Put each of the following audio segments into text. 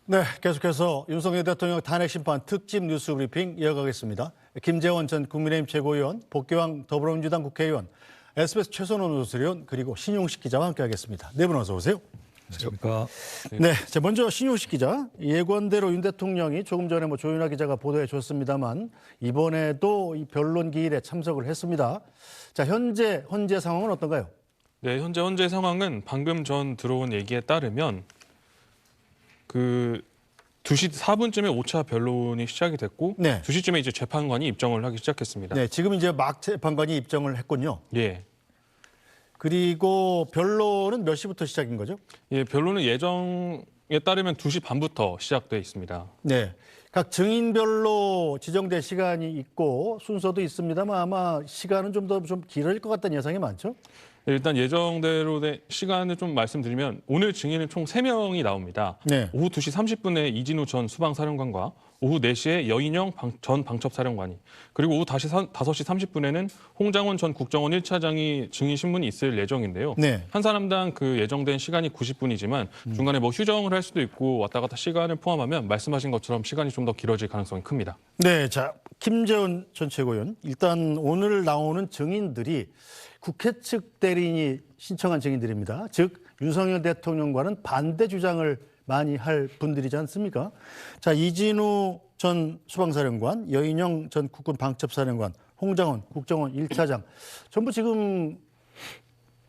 네, 계속해서 윤석열 대통령 탄핵 심판 특집 뉴스 브리핑 이어가겠습니다. 김재원 전 국민의힘 최고위원, 복귀왕 더불어민주당 국회의원, SBS 최선원 노수위원 그리고 신용식 기자와 함께하겠습니다. 네 분 어서 오세요. 안녕하십니까. 네, 자 먼저 신용식 기자. 예고대로 윤 대통령이 조금 전에 조윤아 기자가 보도해 줬습니다만 이번에도 이 변론 기일에 참석을 했습니다. 자 현재 상황은 어떤가요? 네, 현재 상황은 방금 전 들어온 얘기에 따르면 2시 4분쯤에 5차 변론이 시작이 됐고 네. 2시쯤에 이제 재판관이 입정을 하기 시작했습니다. 네, 지금 이제 막 재판관이 입정을 했군요. 예. 그리고 변론은 몇 시부터 시작인 거죠? 예, 변론은 예정에 따르면 2시 반부터 시작돼 있습니다. 네. 각 증인별로 지정된 시간이 있고 순서도 있습니다만 아마 시간은 좀 길어질 것 같다는 예상이 많죠? 일단 예정대로 된 시간을 좀 말씀드리면 오늘 증인은 총 3명이 나옵니다. 네. 오후 2시 30분에 이진우 전 수방사령관과 오후 4시에 여인영 전 방첩사령관이 그리고 오후 다시 5시 30분에는 홍장원 전 국정원 1차장이 증인 신문이 있을 예정인데요. 네. 한 사람당 그 예정된 시간이 90분이지만 중간에 휴정을 할 수도 있고 왔다 갔다 시간을 포함하면 말씀하신 것처럼 시간이 좀 더 길어질 가능성이 큽니다. 네, 자 김재원 전 최고위원. 일단 오늘 나오는 증인들이 국회 측 대리인이 신청한 증인들입니다. 즉 윤석열 대통령과는 반대 주장을 많이 할 분들이지 않습니까? 자 이진우 전 수방사령관, 여인영 전 국군 방첩사령관, 홍장원 국정원 1차장 전부 지금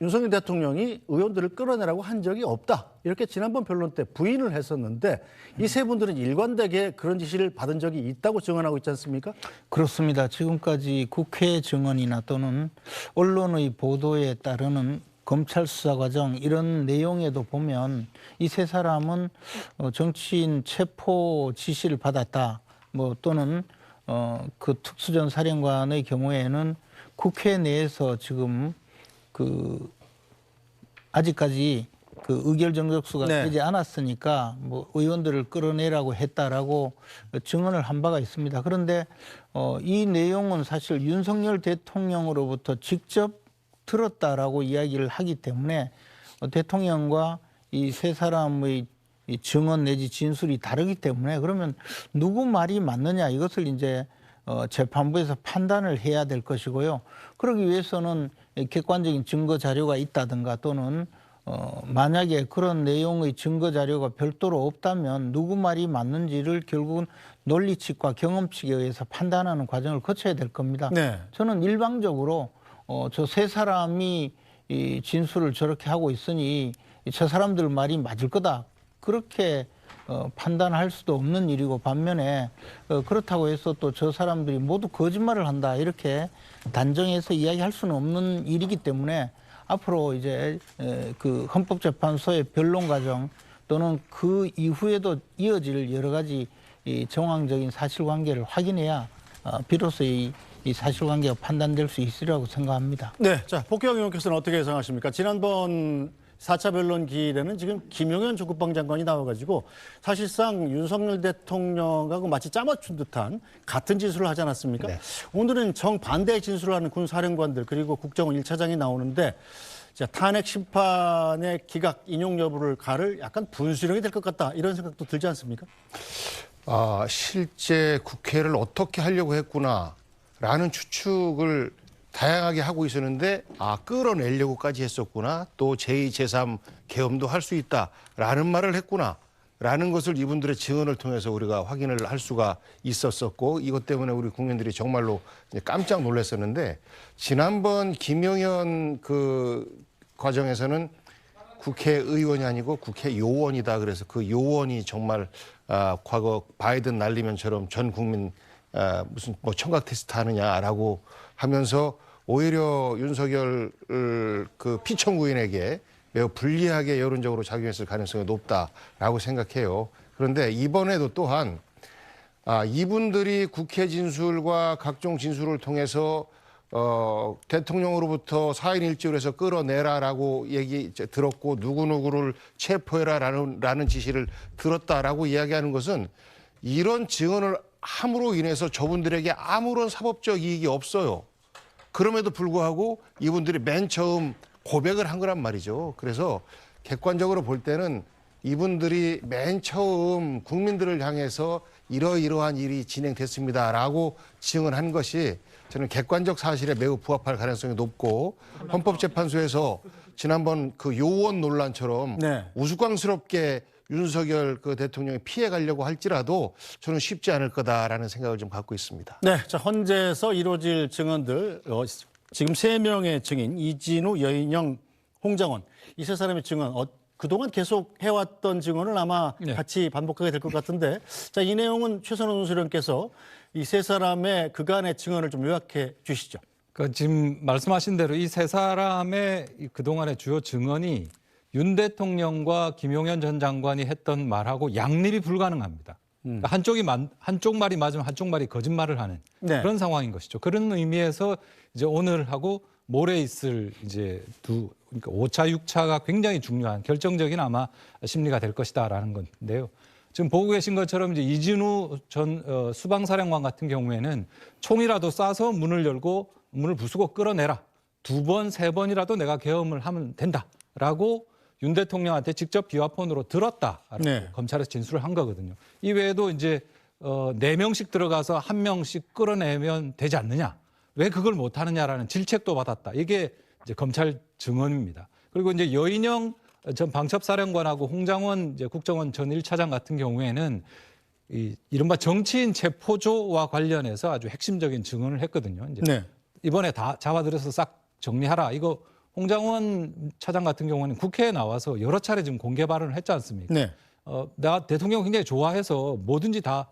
윤석열 대통령이 의원들을 끌어내라고 한 적이 없다. 이렇게 지난번 변론 때 부인을 했었는데 이 세 분들은 일관되게 그런 지시를 받은 적이 있다고 증언하고 있지 않습니까? 그렇습니다. 지금까지 국회 증언이나 또는 언론의 보도에 따르는 검찰 수사 과정 이런 내용에도 보면 이 세 사람은 정치인 체포 지시를 받았다. 또는 그 특수전 사령관의 경우에는 국회 내에서 지금 아직까지 의결 정적수가 네. 되지 않았으니까 의원들을 끌어내라고 했다라고 증언을 한 바가 있습니다. 그런데 이 내용은 사실 윤석열 대통령으로부터 직접 들었다라고 이야기를 하기 때문에 대통령과 이 세 사람의 이 증언 내지 진술이 다르기 때문에 그러면 누구 말이 맞느냐 이것을 이제 재판부에서 판단을 해야 될 것이고요. 그러기 위해서는 객관적인 증거 자료가 있다든가 또는 만약에 그런 내용의 증거 자료가 별도로 없다면 누구 말이 맞는지를 결국은 논리칙과 경험칙에 의해서 판단하는 과정을 거쳐야 될 겁니다. 네. 저는 일방적으로 저 세 사람이 이 진술을 저렇게 하고 있으니 저 사람들 말이 맞을 거다. 그렇게 판단할 수도 없는 일이고 반면에 그렇다고 해서 또 저 사람들이 모두 거짓말을 한다 이렇게 단정해서 이야기할 수는 없는 일이기 때문에 앞으로 이제 그 헌법재판소의 변론 과정 또는 그 이후에도 이어질 여러 가지 이 정황적인 사실관계를 확인해야 비로소 이 사실관계가 판단될 수 있으리라고 생각합니다. 네, 자 복귀왕 의원께서는 어떻게 예상하십니까? 지난번 4차 변론 기일에는 지금 김용현 전 국방장관이 나와가지고 사실상 윤석열 대통령하고 마치 짜맞춘 듯한 같은 진술을 하지 않았습니까? 네. 오늘은 정반대의 진술을 하는 군 사령관들 그리고 국정원 1차장이 나오는데 자, 탄핵 심판의 기각 인용 여부를 가를 약간 분수령이 될 것 같다 이런 생각도 들지 않습니까? 실제 국회를 어떻게 하려고 했구나라는 추측을 다양하게 하고 있었는데 끌어내려고까지 했었구나. 또 제2, 제3 계엄도 할 수 있다라는 말을 했구나라는 것을 이분들의 증언을 통해서 우리가 확인을 할 수가 있었었고 이것 때문에 우리 국민들이 정말로 깜짝 놀랐었는데 지난번 김용현 과정에서는 국회의원이 아니고 국회요원이다. 그래서 그 요원이 정말 과거 바이든 날리면처럼 전 국민 무슨 청각 테스트 하느냐라고 하면서 오히려 윤석열 그 피청구인에게 매우 불리하게 여론적으로 작용했을 가능성이 높다라고 생각해요. 그런데 이번에도 또한 이분들이 국회 진술과 각종 진술을 통해서 대통령으로부터 4인 일조를 해서 끌어내라라고 얘기 들었고 누구누구를 체포해라라는 지시를 들었다라고 이야기하는 것은 이런 증언을 함으로 인해서 저분들에게 아무런 사법적 이익이 없어요. 그럼에도 불구하고 이분들이 맨 처음 고백을 한 거란 말이죠. 그래서 객관적으로 볼 때는 이분들이 맨 처음 국민들을 향해서 이러이러한 일이 진행됐습니다라고 증언한 것이 저는 객관적 사실에 매우 부합할 가능성이 높고 헌법재판소에서 지난번 그 요원 논란처럼 네. 우스꽝스럽게 윤석열 그 대통령이 피해 가려고 할지라도 저는 쉽지 않을 거다라는 생각을 좀 갖고 있습니다. 네, 자 헌재에서 이루어질 증언들 지금 3명의 증인 이진우, 여인영, 홍장원 이 세 사람의 증언 그동안 계속 해왔던 증언을 아마 네. 같이 반복하게 될 것 같은데 자 이 내용은 최선원 논술위원께서 이 세 사람의 그간의 증언을 좀 요약해 주시죠. 지금 말씀하신 대로 이 세 사람의 그동안의 주요 증언이 윤 대통령과 김용현 전 장관이 했던 말하고 양립이 불가능합니다. 그러니까 한쪽 말이 맞으면 한쪽 말이 거짓말을 하는 네. 그런 상황인 것이죠. 그런 의미에서 이제 오늘하고 모레 있을 이제 그러니까 5차, 6차가 굉장히 중요한 결정적인 아마 심리가 될 것이다라는 건데요. 지금 보고 계신 것처럼 이제 이진우 전 수방사령관 같은 경우에는 총이라도 쏴서 문을 열고 문을 부수고 끌어내라. 2번, 3번이라도 내가 계엄을 하면 된다라고 윤 대통령한테 직접 비화폰으로 들었다라고 네. 검찰에서 진술을 한 거거든요. 이 외에도 이제 4명씩 들어가서 1명씩 끌어내면 되지 않느냐. 왜 그걸 못 하느냐라는 질책도 받았다. 이게 이제 검찰 증언입니다. 그리고 이제 여인영 전 방첩사령관하고 홍장원 이제 국정원 전 1차장 같은 경우에는 이른바 정치인 체포조와 관련해서 아주 핵심적인 증언을 했거든요. 이제 네. 이번에 다 잡아들여서 싹 정리하라. 이거 홍장원 차장 같은 경우는 국회에 나와서 여러 차례 지금 공개 발언을 했지 않습니까? 네. 내가 대통령 굉장히 좋아해서 뭐든지 다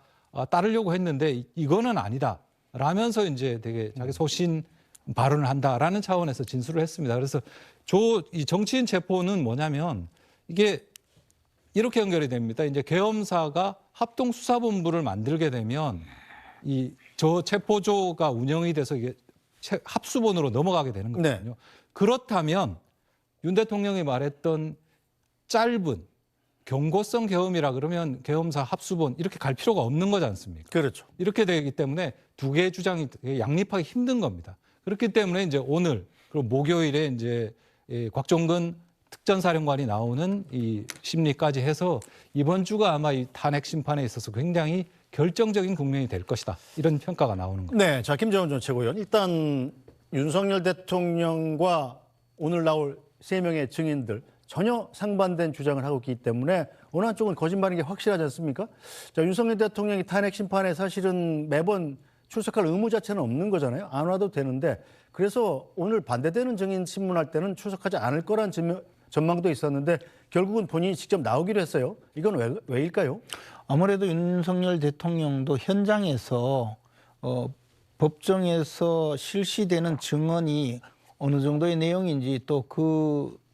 따르려고 했는데 이거는 아니다. 라면서 이제 되게 자기 소신 발언을 한다라는 차원에서 진술을 했습니다. 그래서 이 정치인 체포는 뭐냐면 이게 이렇게 연결이 됩니다. 이제 계엄사가 합동수사본부를 만들게 되면 저 체포조가 운영이 돼서 이게 합수본으로 넘어가게 되는 거거든요. 네. 그렇다면 윤 대통령이 말했던 짧은 경고성 계엄이라 그러면 계엄사 합수본 이렇게 갈 필요가 없는 거지 않습니까? 그렇죠. 이렇게 되기 때문에 두 개의 주장이 되게 양립하기 힘든 겁니다. 그렇기 때문에 이제 오늘 그리고 목요일에 이제 곽종근 특전사령관이 나오는 이 심리까지 해서 이번 주가 아마 이 탄핵 심판에 있어서 굉장히 결정적인 국면이 될 것이다. 이런 평가가 나오는 겁니다. 네, 자 김재원 전 최고위원 일단 윤석열 대통령과 오늘 나올 3명의 증인들 전혀 상반된 주장을 하고 있기 때문에 어느 한쪽은 거짓말인 게 확실하지 않습니까? 자 윤석열 대통령이 탄핵 심판에 사실은 매번 출석할 의무 자체는 없는 거잖아요. 안 와도 되는데 그래서 오늘 반대되는 증인 신문할 때는 출석하지 않을 거란 전망도 있었는데 결국은 본인이 직접 나오기로 했어요. 이건 왜일까요? 아무래도 윤석열 대통령도 현장에서 법정에서 실시되는 증언이 어느 정도의 내용인지 또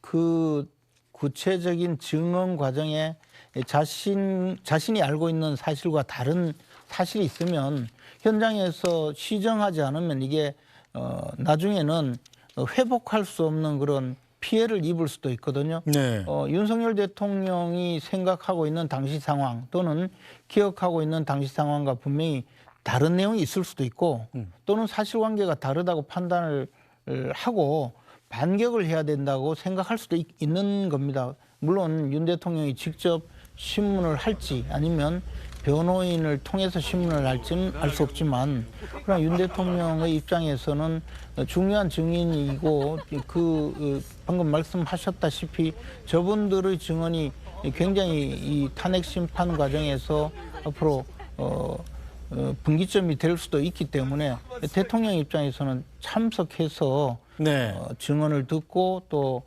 그 구체적인 증언 과정에 자신이 알고 있는 사실과 다른 사실이 있으면 현장에서 시정하지 않으면 이게 나중에는 회복할 수 없는 그런 피해를 입을 수도 있거든요. 네. 윤석열 대통령이 생각하고 있는 당시 상황 또는 기억하고 있는 당시 상황과 분명히 다른 내용이 있을 수도 있고 또는 사실관계가 다르다고 판단을 하고 반격을 해야 된다고 생각할 수도 있는 겁니다. 물론 윤 대통령이 직접 신문을 할지 아니면 변호인을 통해서 신문을 할지는 알 수 없지만 그러나 윤 대통령의 입장에서는 중요한 증인이고 방금 말씀하셨다시피 저분들의 증언이 굉장히 이 탄핵 심판 과정에서 앞으로 분기점이 될 수도 있기 때문에 대통령 입장에서는 참석해서 네. 증언을 듣고 또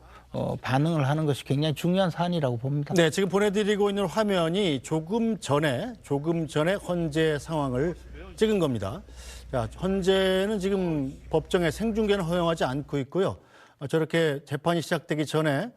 반응을 하는 것이 굉장히 중요한 사안이라고 봅니다. 네, 지금 보내드리고 있는 화면이 조금 전에 헌재 상황을 찍은 겁니다. 자, 헌재는 지금 법정에 생중계는 허용하지 않고 있고요. 저렇게 재판이 시작되기 전에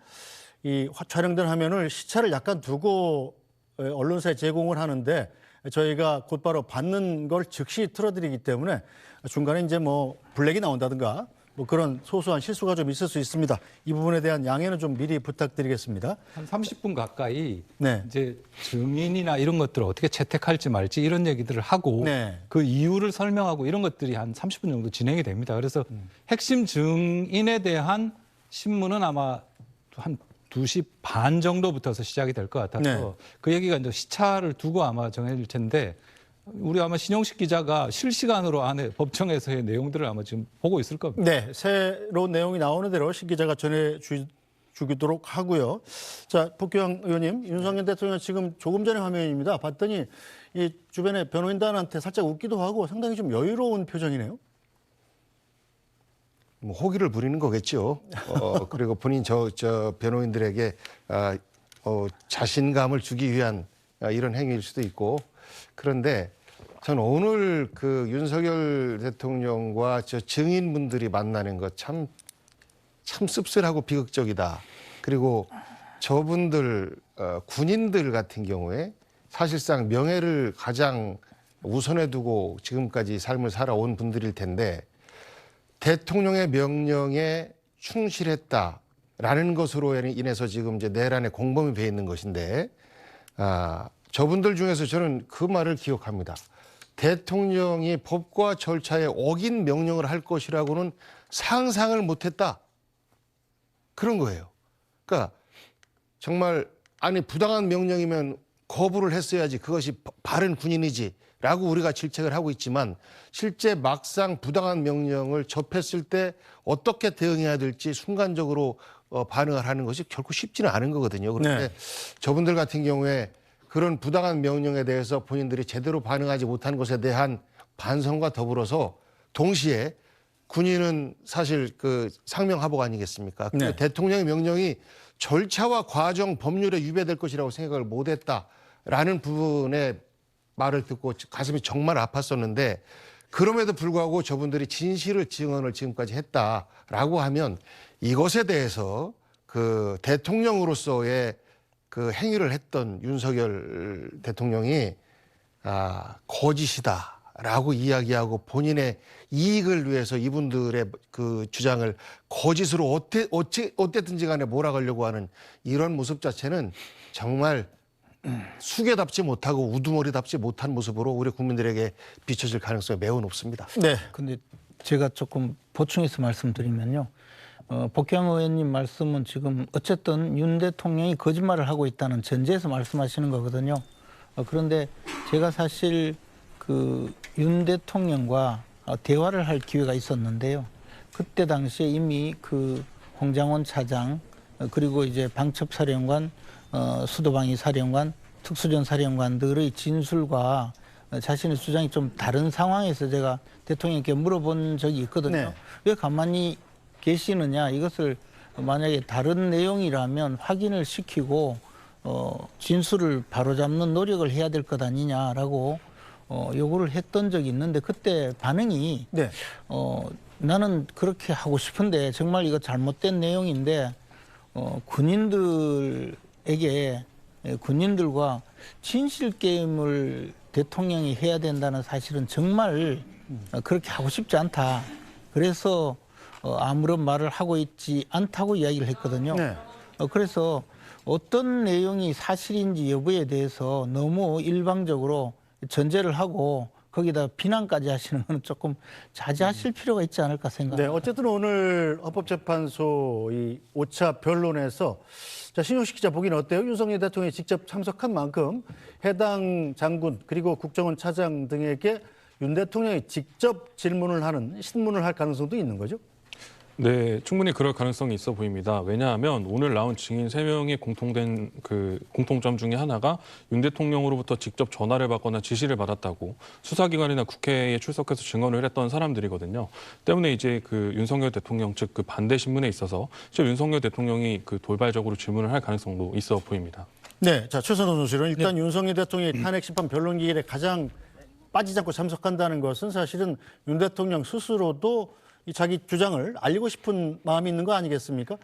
이 촬영된 화면을 시차를 약간 두고 언론사에 제공을 하는데 저희가 곧바로 받는 걸 즉시 틀어드리기 때문에 중간에 이제 뭐 블랙이 나온다든가 뭐 그런 소소한 실수가 좀 있을 수 있습니다. 이 부분에 대한 양해는 좀 미리 부탁드리겠습니다. 한 30분 가까이 네. 이제 증인이나 이런 것들을 어떻게 채택할지 말지 이런 얘기들을 하고 네. 그 이유를 설명하고 이런 것들이 한 30분 정도 진행이 됩니다. 그래서 핵심 증인에 대한 신문은 아마 한 2시 반 정도부터서 시작이 될 것 같아서 네. 그 얘기가 이제 시차를 두고 아마 정해질 텐데 우리 아마 신용식 기자가 실시간으로 안에 법정에서의 내용들을 아마 지금 보고 있을 겁니다. 네, 새로운 내용이 나오는 대로 신 기자가 전해주도록 하고요. 자, 복귀왕 의원님, 윤석열 대통령 지금 조금 전에 화면입니다. 봤더니 이 주변에 변호인단한테 살짝 웃기도 하고 상당히 좀 여유로운 표정이네요. 뭐 호기를 부리는 거겠죠. 그리고 본인 저 변호인들에게 자신감을 주기 위한 이런 행위일 수도 있고. 그런데 저는 오늘 그 윤석열 대통령과 저 증인분들이 만나는 것 참 씁쓸하고 비극적이다. 그리고 저분들 군인들 같은 경우에 사실상 명예를 가장 우선에 두고 지금까지 삶을 살아온 분들일 텐데 대통령의 명령에 충실했다라는 것으로 인해서 지금 이제 내란에 공범이 돼 있는 것인데 저분들 중에서 저는 그 말을 기억합니다. 대통령이 법과 절차에 어긴 명령을 할 것이라고는 상상을 못했다. 그런 거예요. 그러니까 정말 아니 부당한 명령이면 거부를 했어야지 그것이 바른 군인이지라고 우리가 질책을 하고 있지만 실제 막상 부당한 명령을 접했을 때 어떻게 대응해야 될지 순간적으로 반응을 하는 것이 결코 쉽지는 않은 거거든요. 그런데 저분들 같은 경우에 그런 부당한 명령에 대해서 본인들이 제대로 반응하지 못한 것에 대한 반성과 더불어서 동시에 군인은 사실 그 상명하복 아니겠습니까? 네. 대통령의 명령이 절차와 과정, 법률에 위배될 것이라고 생각을 못했다라는 부분의 말을 듣고 가슴이 정말 아팠었는데 그럼에도 불구하고 저분들이 진실을 증언을 지금까지 했다라고 하면 이것에 대해서 그 대통령으로서의 그 행위를 했던 윤석열 대통령이 거짓이다라고 이야기하고 본인의 이익을 위해서 이분들의 그 주장을 거짓으로 어쨌든지 간에 몰아가려고 하는 이런 모습 자체는 정말 수개답지 못하고 우두머리답지 못한 모습으로 우리 국민들에게 비춰질 가능성이 매우 높습니다. 네. 근데 제가 조금 보충해서 말씀드리면요. 복귀왕 의원님 말씀은 지금 어쨌든 윤 대통령이 거짓말을 하고 있다는 전제에서 말씀하시는 거거든요. 그런데 제가 사실 그 윤 대통령과 대화를 할 기회가 있었는데요. 그때 당시에 이미 그 홍장원 차장 그리고 이제 방첩사령관, 수도방위 사령관, 특수전 사령관들의 진술과 자신의 주장이 좀 다른 상황에서 제가 대통령께 물어본 적이 있거든요. 네. 왜 가만히 계시느냐, 이것을 만약에 다른 내용이라면 확인을 시키고 진술을 바로잡는 노력을 해야 될 것 아니냐라고 요구를 했던 적이 있는데 그때 반응이 네. 나는 그렇게 하고 싶은데 정말 이거 잘못된 내용인데 군인들과 진실 게임을 대통령이 해야 된다는 사실은 정말 그렇게 하고 싶지 않다. 그래서 아무런 말을 하고 있지 않다고 이야기를 했거든요. 네. 그래서 어떤 내용이 사실인지 여부에 대해서 너무 일방적으로 전제를 하고 거기다 비난까지 하시는 건 조금 자제하실 필요가 있지 않을까 네, 생각합니다. 어쨌든 오늘 헌법재판소 이 5차 변론에서 자, 신용식 기자 보기는 어때요? 윤석열 대통령이 직접 참석한 만큼 해당 장군 그리고 국정원 차장 등에게 윤 대통령이 직접 질문을 하는 신문을 할 가능성도 있는 거죠? 네, 충분히 그럴 가능성이 있어 보입니다. 왜냐하면 오늘 나온 증인 3명의 공통된 그 공통점 중에 하나가 윤 대통령으로부터 직접 전화를 받거나 지시를 받았다고 수사기관이나 국회에 출석해서 증언을 했던 사람들이거든요. 때문에 이제 그 윤석열 대통령 측 그 반대 신문에 있어서 실제 윤석열 대통령이 그 돌발적으로 질문을 할 가능성도 있어 보입니다. 네, 자 최선호 선수는 일단 윤석열 대통령이 탄핵 심판 변론 기일에 가장 빠지지 않고 참석한다는 것은 사실은 윤 대통령 스스로도 이 자기 주장을 알리고 싶은 마음이 있는 거 아니겠습니까?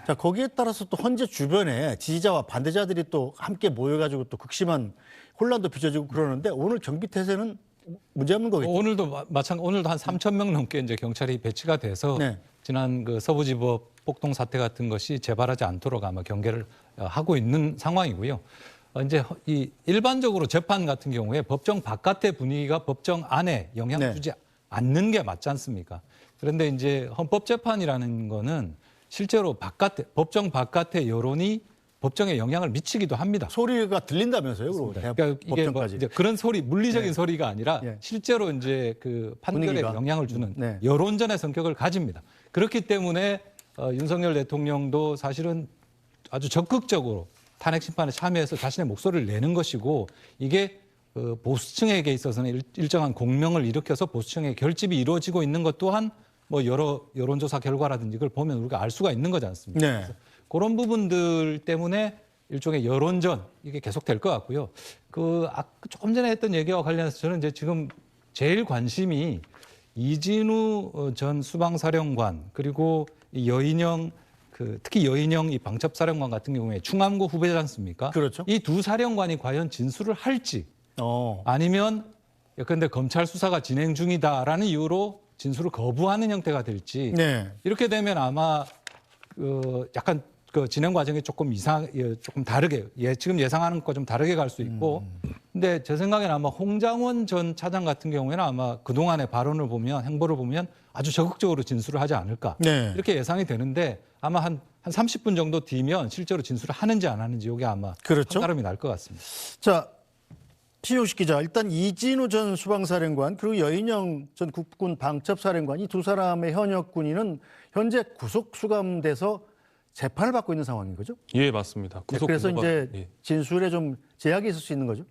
자, 거기에 따라서 또 헌재 주변에 지지자와 반대자들이 또 함께 모여가지고 또 극심한 혼란도 빚어지고 그러는데 오늘 경비 태세는 문제 없는 거겠죠? 오늘도 오늘도 한 3천 명 넘게 이제 경찰이 배치가 돼서 네. 지난 그 서부지법 폭동 사태 같은 것이 재발하지 않도록 아마 경계를 하고 있는 상황이고요. 이제 이 일반적으로 재판 같은 경우에 법정 바깥의 분위기가 법정 안에 영향을 네. 주지 않는 게 맞지 않습니까? 그런데 이제 헌법재판이라는 거는 실제로 법정 바깥의 여론이 법정에 영향을 미치기도 합니다. 소리가 들린다면서요? 그리고 그러니까 이게 뭐 법정까지. 이제 그런 소리, 물리적인 네. 소리가 아니라 예. 실제로 이제 그 판결에 분위기가. 영향을 주는 네. 여론전의 성격을 가집니다. 그렇기 때문에 윤석열 대통령도 사실은 아주 적극적으로 탄핵 심판에 참여해서 자신의 목소리를 내는 것이고, 이게 보수층에게 있어서는 일정한 공명을 일으켜서 보수층의 결집이 이루어지고 있는 것 또한 뭐 여러 여론조사 결과라든지 이걸 보면 우리가 알 수가 있는 거지 않습니까? 네. 그래서 그런 부분들 때문에 일종의 여론전 이게 계속될 것 같고요. 조금 전에 했던 얘기와 관련해서 저는 이제 지금 제일 관심이 이진우 전 수방사령관, 그리고 이 여인영 특히 여인영 이 방첩사령관 같은 경우에 충암고 후배지 않습니까? 그렇죠. 이 두 사령관이 과연 진술을 할지, 어. 아니면 예컨대 검찰 수사가 진행 중이다라는 이유로 진술을 거부하는 형태가 될지, 네. 이렇게 되면 아마 약간 그 진행 과정이 조금 다르게 지금 예상하는 것과 좀 다르게 갈 수 있고, 근데 제 생각에는 아마 홍장원 전 차장 같은 경우에는 아마 그동안의 발언을 보면, 행보를 보면 아주 적극적으로 진술을 하지 않을까, 네. 이렇게 예상이 되는데, 아마 한 30분 정도 뒤면 실제로 진술을 하는지 안 하는지 이게 아마 그렇죠. 판가름이 날 것 같습니다. 자, 신용식 기자, 일단 이진우 전 수방사령관 그리고 여인영 전 국군 방첩사령관 이 두 사람의 현역 군인은 현재 구속 수감돼서 재판을 받고 있는 상황인 거죠? 예, 맞습니다. 네, 그래서 구속기소가- 이제 예. 진술에 좀 제약이 있을 수 있는 거죠?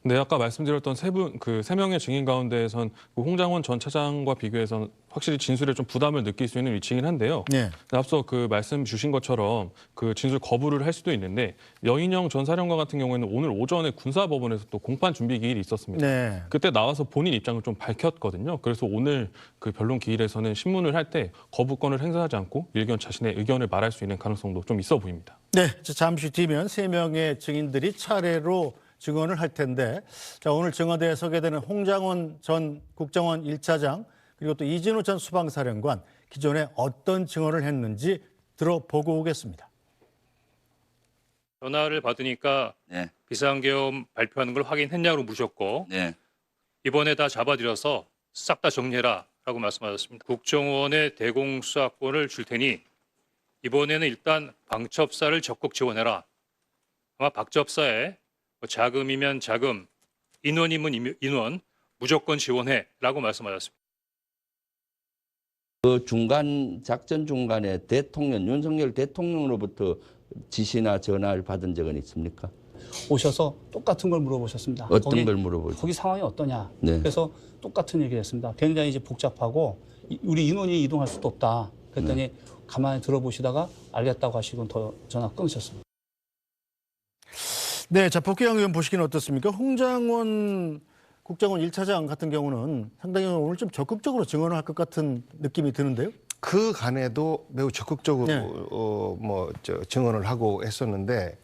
네, 아까 말씀드렸던 세 명의 증인 가운데에선 그 홍장원 전 차장과 비교해서 확실히 진술에 좀 부담을 느낄 수 있는 위치이긴 한데요. 네. 앞서 그 말씀 주신 것처럼 그 진술 거부를 할 수도 있는데, 여인영 전 사령관 같은 경우에는 오늘 오전에 군사법원에서 또 공판 준비 기일이 있었습니다. 네. 그때 나와서 본인 입장을 좀 밝혔거든요. 그래서 오늘 그 변론 기일에서는 신문을 할 때 거부권을 행사하지 않고 일견 자신의 의견을 말할 수 있는 가능성도 좀 있어 보입니다. 네. 자, 잠시 뒤면 세 명의 증인들이 차례로 증언을 할 텐데, 자, 오늘 증언대에 서게 되는 홍장원 전 국정원 1차장 그리고 또 이진우 전 수방사령관 기존에 어떤 증언을 했는지 들어보고 오겠습니다. 전화를 받으니까 네, 비상계엄 발표하는 걸 확인했냐고 물으셨고, 네, 이번에 다 잡아들여서 싹 다 정리해라라고 말씀하셨습니다. 국정원의 대공수사권을 줄 테니 이번에는 일단 방첩사를 적극 지원해라. 아마 방첩사에 뭐 자금이면 자금, 인원이면 인원 무조건 지원해라고 말씀하셨습니다. 그 중간 작전 중간에 윤석열 대통령으로부터 지시나 전화를 받은 적은 있습니까? 오셔서 똑같은 걸 물어보셨습니다. 어떤 걸 물어보죠? 거기 상황이 어떠냐. 네. 그래서 똑같은 얘기를 했습니다. 굉장히 이제 복잡하고 우리 인원이 이동할 수도 없다. 그랬더니 가만히 들어보시다가 알겠다고 하시고 더 전화 끊으셨습니다. 네, 자, 복귀양 의원 보시기는 어떻습니까? 홍장원 국정원 1차장 같은 경우는 상당히 오늘 좀 적극적으로 증언을 할 것 같은 느낌이 드는데요. 그 간에도 매우 적극적으로 네. 증언을 하고 했었는데,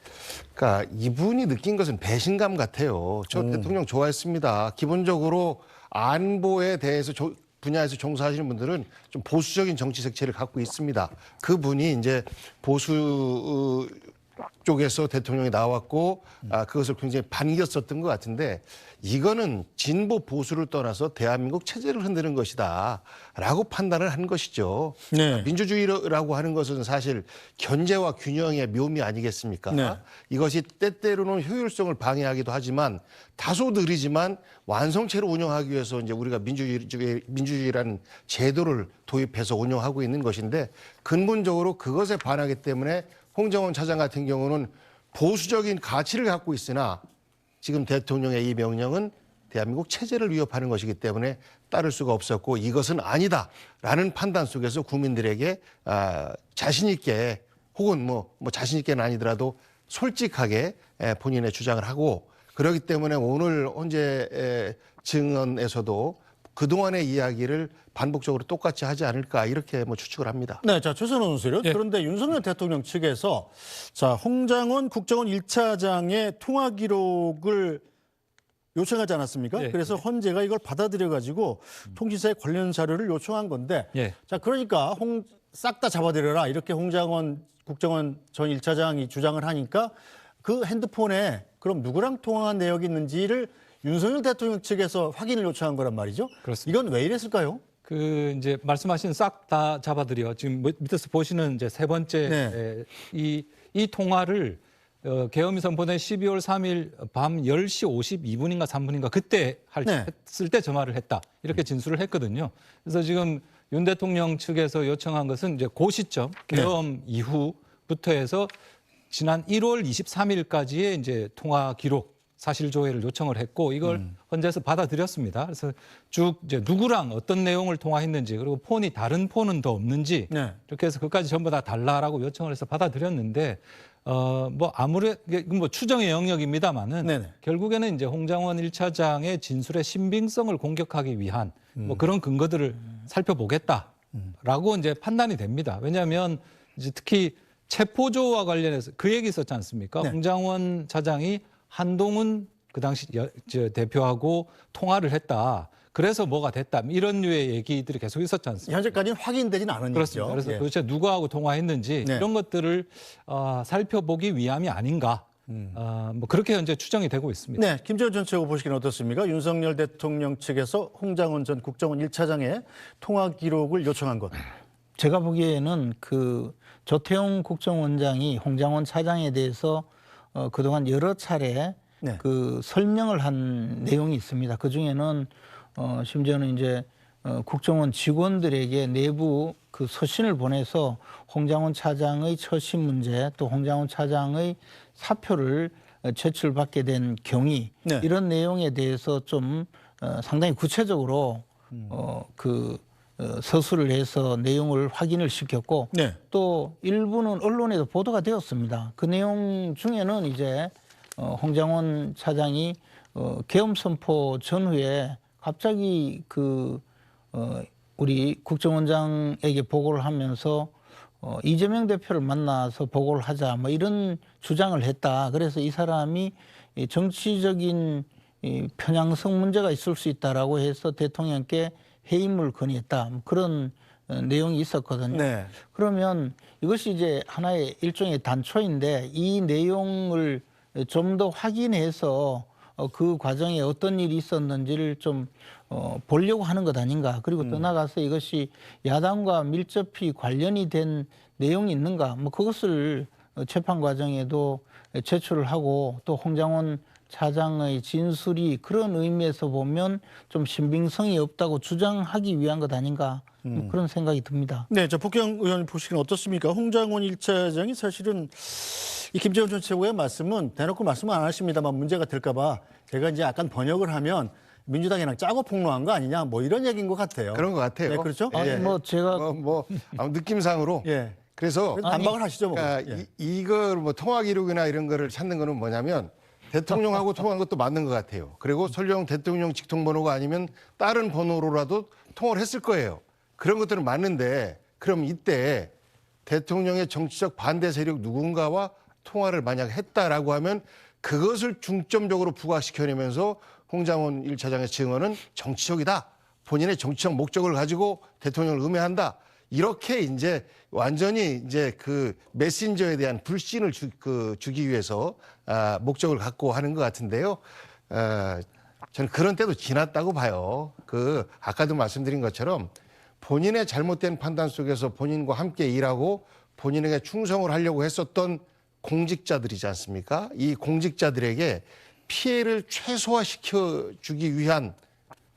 그러니까 이분이 느낀 것은 배신감 같아요. 저 대통령 좋아했습니다. 기본적으로 안보에 대해서 분야에서 종사하시는 분들은 좀 보수적인 정치 색채를 갖고 있습니다. 그분이 이제 보수 쪽에서 대통령이 나왔고 그것을 굉장히 반겼었던 것 같은데, 이거는 진보 보수를 떠나서 대한민국 체제를 흔드는 것이다라고 판단을 한 것이죠. 네. 민주주의라고 하는 것은 사실 견제와 균형의 묘미 아니겠습니까? 네. 이것이 때때로는 효율성을 방해하기도 하지만 다소 느리지만 완성체로 운영하기 위해서 이제 우리가 민주주의라는 제도를 도입해서 운영하고 있는 것인데, 근본적으로 그것에 반하기 때문에 홍정원 차장 같은 경우는 보수적인 가치를 갖고 있으나 지금 대통령의 이 명령은 대한민국 체제를 위협하는 것이기 때문에 따를 수가 없었고, 이것은 아니다라는 판단 속에서 국민들에게 자신 있게, 혹은 뭐 자신 있게는 아니더라도 솔직하게 본인의 주장을 하고, 그렇기 때문에 오늘 헌재 증언에서도 그동안의 이야기를 반복적으로 똑같이 하지 않을까, 이렇게 추측을 합니다. 네, 자, 최선호 선수요. 예. 그런데 윤석열 대통령 측에서 자, 홍장원 국정원 1차장의 통화 기록을 요청하지 않았습니까? 예. 그래서 헌재가 이걸 받아들여 가지고 통신사에 관련 자료를 요청한 건데, 예. 자, 그러니까 싹 다 잡아들여라 이렇게 홍장원 국정원 전 1차장이 주장을 하니까 그 핸드폰에 그럼 누구랑 통화한 내역이 있는지를 윤석열 대통령 측에서 확인을 요청한 거란 말이죠. 그렇습니다. 이건 왜 이랬을까요? 그 이제 말씀하신 싹 다 잡아드려. 지금 밑에서 보시는 이제 세 번째 네. 이 통화를 계엄이 선포된 12월 3일 밤 10시 52분인가 3분인가 그때 네. 했을 때 전화를 했다. 이렇게 진술을 했거든요. 그래서 지금 윤 대통령 측에서 요청한 것은 이제 그 시점 계엄 이후부터 해서 지난 1월 23일까지의 이제 통화 기록 사실 조회를 요청을 했고 이걸 헌재에서 받아들였습니다. 그래서 쭉 이제 누구랑 어떤 내용을 통화했는지 그리고 폰이 다른 폰은 더 없는지 네. 이렇게 해서 그까지 전부 다 달라라고 요청을 해서 받아들였는데 뭐 아무래도 뭐 추정의 영역입니다만은 네네. 결국에는 이제 홍장원 1차장의 진술의 신빙성을 공격하기 위한 뭐 그런 근거들을 살펴보겠다라고 이제 판단이 됩니다. 왜냐하면 이제 특히 체포조와 관련해서 그 얘기 있었지 않습니까? 네. 홍장원 차장이 한동훈 그 당시 대표하고 통화를 했다. 그래서 뭐가 됐다. 이런 류의 얘기들이 계속 있었지 않습니까? 현재까지는 확인되진 않은 그렇습니다. 일이죠. 그래서 예. 도대체 누구하고 통화했는지 네. 이런 것들을 살펴보기 위함이 아닌가. 뭐 그렇게 현재 추정이 되고 있습니다. 네, 김재원 전 최고 보시기는 어떻습니까? 윤석열 대통령 측에서 홍장원 전 국정원 1차장의 통화 기록을 요청한 것. 제가 보기에는 그 조태용 국정원장이 홍장원 차장에 대해서 그동안 여러 차례 네. 그 설명을 한 내용이 있습니다. 그 중에는 심지어는 이제 국정원 직원들에게 내부 그 서신을 보내서 홍장원 차장의 처신 문제 또 홍장원 차장의 사표를 제출받게 된 경위 네. 이런 내용에 대해서 좀 상당히 구체적으로 서술을 해서 내용을 확인을 시켰고 네. 또 일부는 언론에도 보도가 되었습니다. 그 내용 중에는 이제 홍장원 차장이 계엄 선포 전후에 갑자기 우리 국정원장에게 보고를 하면서 이재명 대표를 만나서 보고를 하자 뭐 이런 주장을 했다. 그래서 이 사람이 이 정치적인 이 편향성 문제가 있을 수 있다라고 해서 대통령께 해임을 건의했다. 뭐 그런 내용이 있었거든요. 네. 그러면 이것이 이제 하나의 일종의 단초인데 이 내용을 좀 더 확인해서 그 과정에 어떤 일이 있었는지를 좀 보려고 하는 것 아닌가. 그리고 더 나아가서 이것이 야당과 밀접히 관련이 된 내용이 있는가. 뭐 그것을 재판 과정에도 제출을 하고 또 홍장원 차장의 진술이 그런 의미에서 보면 좀 신빙성이 없다고 주장하기 위한 것 아닌가. 뭐 그런 생각이 듭니다. 네, 저 복경 의원님 보시기는 어떻습니까? 홍장원 1차장이 사실은 이 김재원 전 최고의 말씀은 대놓고 말씀은 안 하십니다만 문제가 될까봐 제가 이제 약간 번역을 하면 민주당이랑 짜고 폭로한 거 아니냐 뭐 이런 얘기인 것 같아요. 그런 것 같아요. 네, 그렇죠? 아니 예. 뭐 제가 느낌상으로. 예. 그래서 반박을 하시죠, 뭐. 그러니까 예. 이걸 뭐 통화 기록이나 이런 거를 찾는 거는 뭐냐면 대통령하고 통화한 것도 맞는 것 같아요. 그리고 설령 대통령 직통번호가 아니면 다른 번호로라도 통화를 했을 거예요. 그런 것들은 맞는데 그럼 이때 대통령의 정치적 반대 세력 누군가와 통화를 만약 했다라고 하면 그것을 중점적으로 부각시켜내면서 홍장원 1차장의 증언은 정치적이다. 본인의 정치적 목적을 가지고 대통령을 음해한다. 이렇게 이제 완전히 이제 그 메신저에 대한 불신을 주기 위해서 목적을 갖고 하는 것 같은데요. 저는 그런 때도 지났다고 봐요. 아까도 말씀드린 것처럼 본인의 잘못된 판단 속에서 본인과 함께 일하고 본인에게 충성을 하려고 했었던 공직자들이지 않습니까? 이 공직자들에게 피해를 최소화시켜주기 위한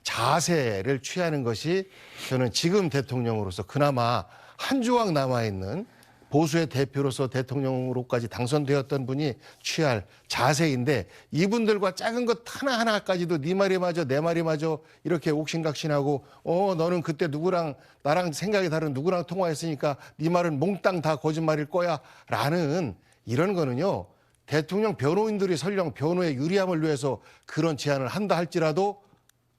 자세를 취하는 것이 저는 지금 대통령으로서 그나마 한 조각 남아있는 보수의 대표로서 대통령으로까지 당선되었던 분이 취할 자세인데 이분들과 작은 것 하나하나까지도 네 말이 맞아 내 말이 맞아 이렇게 옥신각신하고 너는 그때 누구랑 나랑 생각이 다른 누구랑 통화했으니까 네 말은 몽땅 다 거짓말일 거야 라는 이런 거는요 대통령 변호인들이 설령 변호의 유리함을 위해서 그런 제안을 한다 할지라도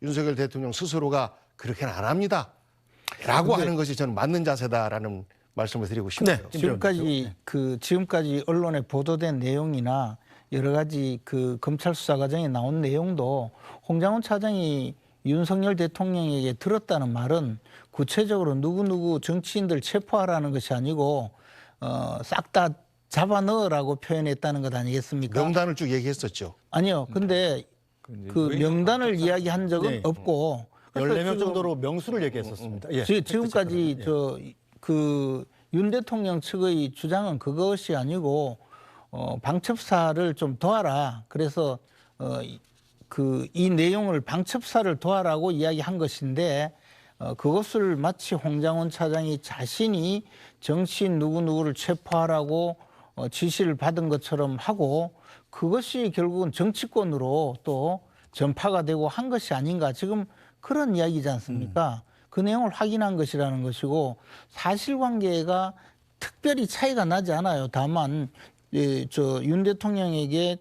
윤석열 대통령 스스로가 그렇게는 안 합니다 라고 하는 것이 저는 맞는 자세다라는 말씀을 드리고 싶네요. 네, 지금까지 언론에 보도된 내용이나 여러 가지 검찰 수사 과정에 나온 내용도 홍장원 차장이 윤석열 대통령에게 들었다는 말은 구체적으로 누구누구 정치인들 체포하라는 것이 아니고 싹 다 잡아 넣으라고 표현했다는 것 아니겠습니까? 명단을 쭉 얘기했었죠. 아니요. 근데 그 명단을 이야기한 적은 네. 없고 그래서 14명 지금 정도로 명수를 얘기했었습니다. 예. 지금까지 윤 대통령 측의 주장은 그것이 아니고 방첩사를 좀 도와라. 그래서 이 내용을 방첩사를 도와라고 이야기한 것인데 그것을 마치 홍장원 차장이 자신이 정치인 누구누구를 체포하라고 지시를 받은 것처럼 하고 그것이 결국은 정치권으로 또 전파가 되고 한 것이 아닌가. 지금 그런 이야기지 않습니까? 그 내용을 확인한 것이라는 것이고 사실관계가 특별히 차이가 나지 않아요. 다만 윤 대통령에게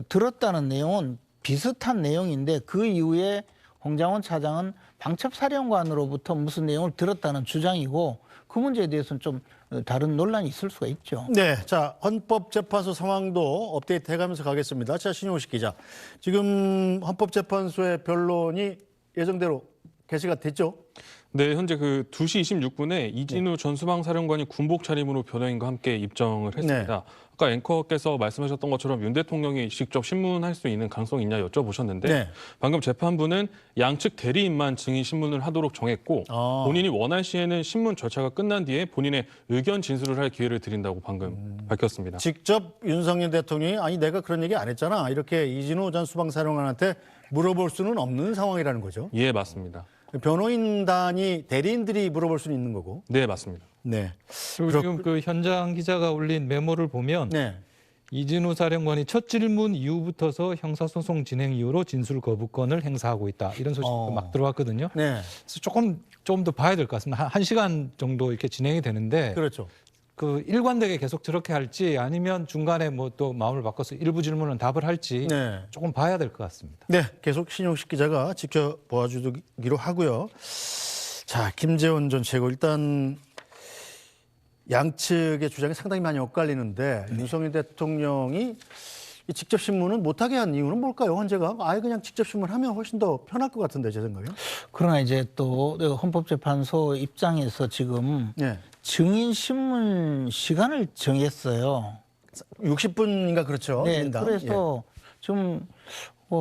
들었다는 내용은 비슷한 내용인데 그 이후에 홍장원 차장은 방첩사령관으로부터 무슨 내용을 들었다는 주장이고 그 문제에 대해서는 좀 다른 논란이 있을 수가 있죠. 네, 자 헌법재판소 상황도 업데이트해가면서 가겠습니다. 자 신용식 기자, 지금 헌법재판소의 변론이 예정대로 개시가 됐죠? 네, 현재 그 2시 26분에 이진우 전 수방사령관이 군복 차림으로 변호인과 함께 입정을 했습니다. 아까 앵커께서 말씀하셨던 것처럼 윤 대통령이 직접 신문할 수 있는 가능성이 있냐 여쭤보셨는데 네. 방금 재판부는 양측 대리인만 증인 신문을 하도록 정했고 본인이 원할 시에는 신문 절차가 끝난 뒤에 본인의 의견 진술을 할 기회를 드린다고 방금 밝혔습니다. 직접 윤석열 대통령이 아니 내가 그런 얘기 안 했잖아 이렇게 이진우 전 수방사령관한테 물어볼 수는 없는 상황이라는 거죠. 예, 맞습니다. 변호인단이 대리인들이 물어볼 수는 있는 거고. 네, 맞습니다. 네. 그리고 지금 그 현장 기자가 올린 메모를 보면 네. 이진우 사령관이 첫 질문 이후부터서 형사소송 진행 이후로 진술 거부권을 행사하고 있다. 이런 소식도 막 들어왔거든요. 네. 그래서 좀 더 봐야 될 것 같습니다. 한 시간 정도 이렇게 진행이 되는데 그렇죠. 그 일관되게 계속 저렇게 할지 아니면 중간에 뭐 또 마음을 바꿔서 일부 질문은 답을 할지 네. 조금 봐야 될 것 같습니다. 네, 계속 신용식 기자가 지켜봐 주기로 하고요. 자, 김재원 전 최고 일단 양측의 주장이 상당히 많이 엇갈리는데 윤석열 대통령이 이 직접 신문은 못하게 한 이유는 뭘까요? 헌재가 아예 그냥 직접 신문하면 훨씬 더 편할 것 같은데 제 생각에. 그러나 이제 또 헌법재판소 입장에서 지금 네. 증인 신문 시간을 정했어요. 60분인가 그렇죠. 네, 인당. 그래서 좀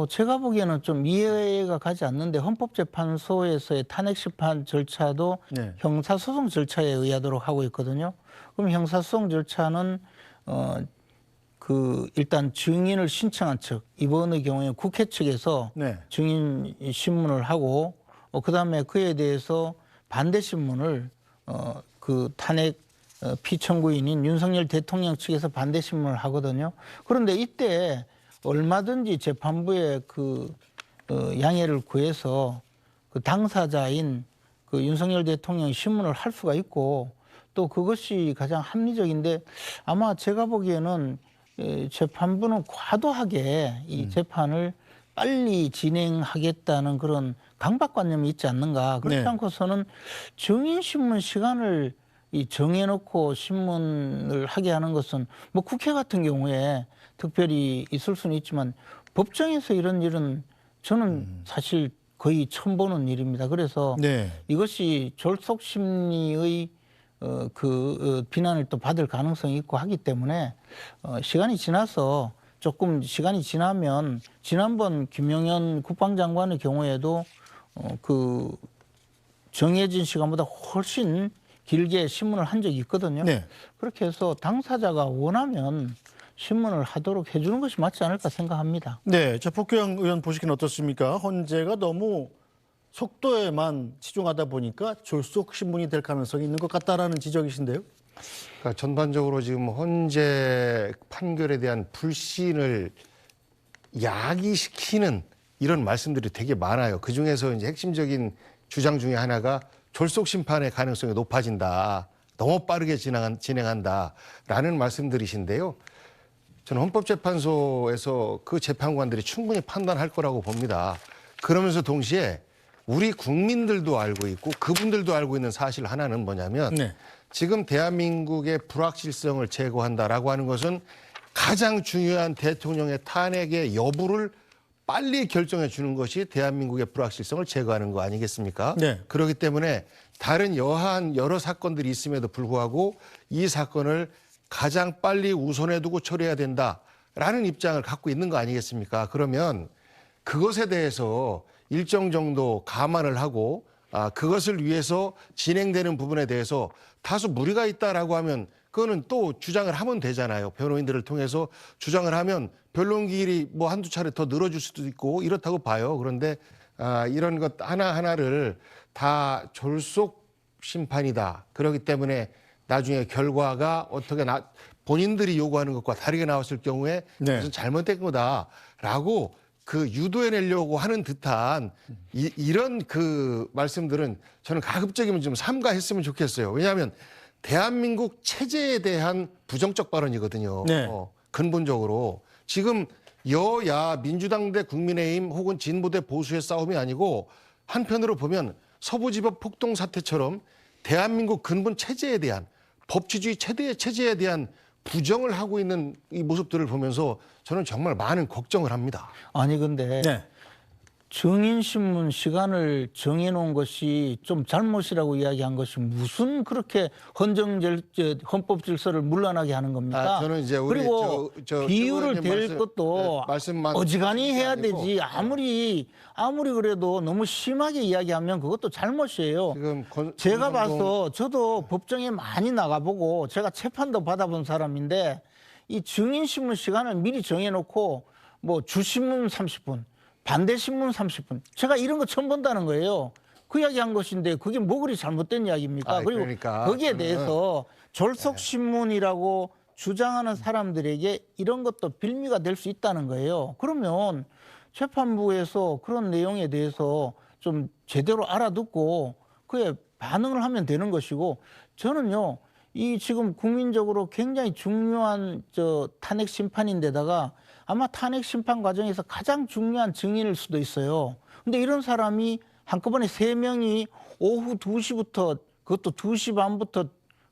제가 보기에는 좀 이해가 가지 않는데 헌법재판소에서의 탄핵심판 절차도 네. 형사소송 절차에 의하도록 하고 있거든요. 그럼 형사소송 절차는 일단 증인을 신청한 측, 이번의 경우에 국회 측에서 네. 증인 신문을 하고 그다음에 그에 대해서 반대 신문을 그 탄핵 피청구인인 윤석열 대통령 측에서 반대 신문을 하거든요. 그런데 이때 얼마든지 재판부에 양해를 구해서 그 당사자인 그 윤석열 대통령 신문을 할 수가 있고 또 그것이 가장 합리적인데 아마 제가 보기에는 재판부는 과도하게 이 재판을 빨리 진행하겠다는 그런 강박관념이 있지 않는가. 그렇지 네. 않고서는 증인신문 시간을 정해놓고 신문을 하게 하는 것은 뭐 국회 같은 경우에 특별히 있을 수는 있지만 법정에서 이런 일은 저는 사실 거의 처음 보는 일입니다. 그래서 네. 이것이 졸속 심리의 비난을 또 받을 가능성이 있고 하기 때문에 시간이 지나서 조금 시간이 지나면 지난번 김용현 국방장관의 경우에도 정해진 시간보다 훨씬 길게 신문을 한 적이 있거든요. 네. 그렇게 해서 당사자가 원하면 신문을 하도록 해주는 것이 맞지 않을까 생각합니다. 네, 자 복귀영 의원 보시기는 어떻습니까? 헌재가 너무 속도에만 치중하다 보니까 졸속 신문이 될 가능성이 있는 것 같다라는 지적이신데요. 그러니까 전반적으로 지금 헌재 판결에 대한 불신을 야기시키는 이런 말씀들이 되게 많아요. 그 중에서 이제 핵심적인 주장 중에 하나가 졸속 심판의 가능성이 높아진다. 너무 빠르게 진행한다라는 말씀들이신데요. 저는 헌법재판소에서 그 재판관들이 충분히 판단할 거라고 봅니다. 그러면서 동시에 우리 국민들도 알고 있고 그분들도 알고 있는 사실 하나는 뭐냐면 네. 지금 대한민국의 불확실성을 제거한다라고 하는 것은 가장 중요한 대통령의 탄핵의 여부를 빨리 결정해 주는 것이 대한민국의 불확실성을 제거하는 거 아니겠습니까? 네. 그렇기 때문에 다른 여러 사건들이 있음에도 불구하고 이 사건을 가장 빨리 우선해 두고 처리해야 된다라는 입장을 갖고 있는 거 아니겠습니까? 그러면 그것에 대해서 일정 정도 감안을 하고 그것을 위해서 진행되는 부분에 대해서 다소 무리가 있다라고 하면 그거는 또 주장을 하면 되잖아요. 변호인들을 통해서 주장을 하면 변론기일이 뭐 한두 차례 더 늘어질 수도 있고 이렇다고 봐요. 그런데 이런 것 하나하나를 다 졸속 심판이다. 그렇기 때문에 나중에 결과가 어떻게 본인들이 요구하는 것과 다르게 나왔을 경우에 네. 무슨 잘못된 거다라고 그 유도해내려고 하는 듯한 이런 그 말씀들은 저는 가급적이면 좀 삼가했으면 좋겠어요. 왜냐하면 대한민국 체제에 대한 부정적 발언이거든요. 네. 근본적으로 지금 여야 민주당 대 국민의힘 혹은 진보 대 보수의 싸움이 아니고 한편으로 보면 서부지법 폭동 사태처럼 대한민국 근본 체제에 대한 법치주의 체제에 대한 부정을 하고 있는 이 모습들을 보면서 저는 정말 많은 걱정을 합니다. 아니 근데 네. 증인신문 시간을 정해놓은 것이 좀 잘못이라고 이야기한 것이 무슨 그렇게 헌법 질서를 문란하게 하는 겁니까? 저는 이제 우리 그리고 저 비유를 최고위원님 댈 것도 말씀만 어지간히 해야 아니고, 되지. 아무리 그래도 너무 심하게 이야기하면 그것도 잘못이에요. 지금 제가 봐서 저도 법정에 많이 나가보고 제가 재판도 받아본 사람인데 이 증인신문 시간을 미리 정해놓고 뭐 주신문 30분, 반대신문 30분. 제가 이런 거 처음 본다는 거예요. 그 이야기한 것인데 그게 뭐 그리 잘못된 이야기입니까? 그리고 그러니까 거기에 대해서 졸속신문이라고 주장하는 사람들에게 이런 것도 빌미가 될 수 있다는 거예요. 그러면 재판부에서 그런 내용에 대해서 좀 제대로 알아듣고 그에 반응을 하면 되는 것이고 저는요. 이 지금 국민적으로 굉장히 중요한 탄핵 심판인데다가 아마 탄핵 심판 과정에서 가장 중요한 증인일 수도 있어요. 근데 이런 사람이 한꺼번에 3명이 오후 2시부터 그것도 2시 반부터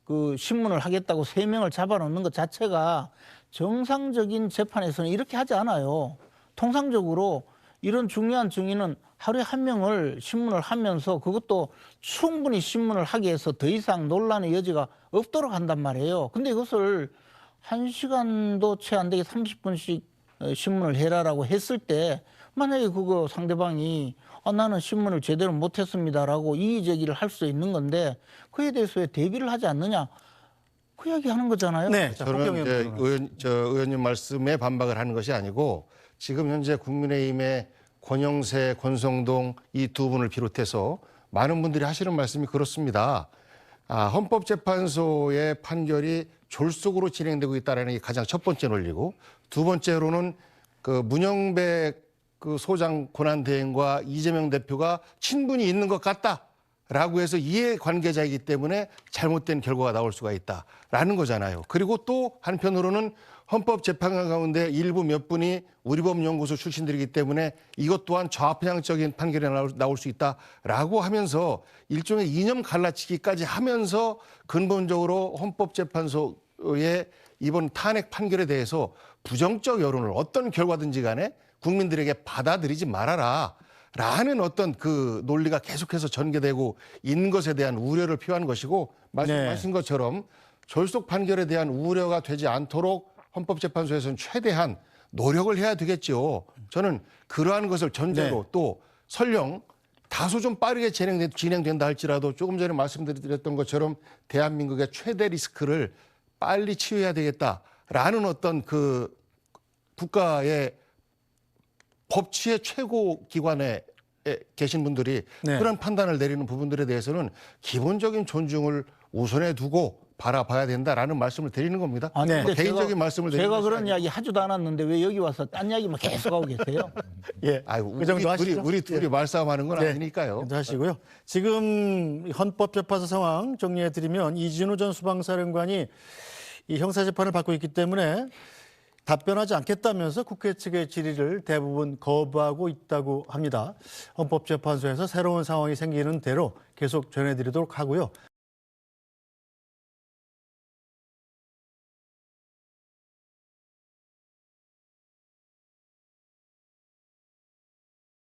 그 신문을 하겠다고 3명을 잡아놓는 것 자체가 정상적인 재판에서는 이렇게 하지 않아요. 통상적으로 이런 중요한 증인은 하루에 1명을 신문을 하면서 그것도 충분히 신문을 하게 해서 더 이상 논란의 여지가 없도록 한단 말이에요. 근데 이것을 1시간도 채 안 되게 30분씩 신문을 해라라고 했을 때 만약에 그거 상대방이 나는 신문을 제대로 못했습니다라고 이의제기를 할 수 있는 건데 그에 대해서 왜 대비를 하지 않느냐 그 이야기 하는 거잖아요. 네. 자, 저는 박경영 이제 의원. 의원님 말씀에 반박을 하는 것이 아니고 지금 현재 국민의힘의 권영세, 권성동 이 두 분을 비롯해서 많은 분들이 하시는 말씀이 그렇습니다. 헌법재판소의 판결이 졸속으로 진행되고 있다는 게 가장 첫 번째 논리고 두 번째로는 그 문영배 그 소장 권한대행과 이재명 대표가 친분이 있는 것 같다라고 해서 이해관계자이기 때문에 잘못된 결과가 나올 수가 있다라는 거잖아요. 그리고 또 한편으로는 헌법재판관 가운데 일부 몇 분이 우리법연구소 출신들이기 때문에 이것 또한 좌편향적인 판결이 나올 수 있다라고 하면서 일종의 이념 갈라치기까지 하면서 근본적으로 헌법재판소의 이번 탄핵 판결에 대해서 부정적 여론을 어떤 결과든지 간에 국민들에게 받아들이지 말아라 라는 어떤 그 논리가 계속해서 전개되고 있는 것에 대한 우려를 표한 것이고 말씀하신 것처럼 졸속 판결에 대한 우려가 되지 않도록 헌법재판소에서는 최대한 노력을 해야 되겠죠. 저는 그러한 것을 전제로 또 설령 다소 좀 빠르게 진행된다 할지라도 조금 전에 말씀드렸던 것처럼 대한민국의 최대 리스크를 빨리 치유해야 되겠다라는 어떤 그 국가의 법치의 최고 기관에 계신 분들이 그런 판단을 내리는 부분들에 대해서는 기본적인 존중을 우선해 두고 바라봐야 된다라는 말씀을 드리는 겁니다. 근데 개인적인 말씀을 드리는 제가 것이 그런 아니고. 이야기 하지도 않았는데 왜 여기 와서 딴 이야기만 계속 하고 계세요? 예. 그 정도 하시죠. 우리 둘이 말싸움하는 건 아니니까요. 그 정도 하시고요. 지금 헌법재판소 상황 정리해드리면 이진우 전 수방사령관이 이 형사재판을 받고 있기 때문에 답변하지 않겠다면서 국회 측의 질의를 대부분 거부하고 있다고 합니다. 헌법재판소에서 새로운 상황이 생기는 대로 계속 전해드리도록 하고요.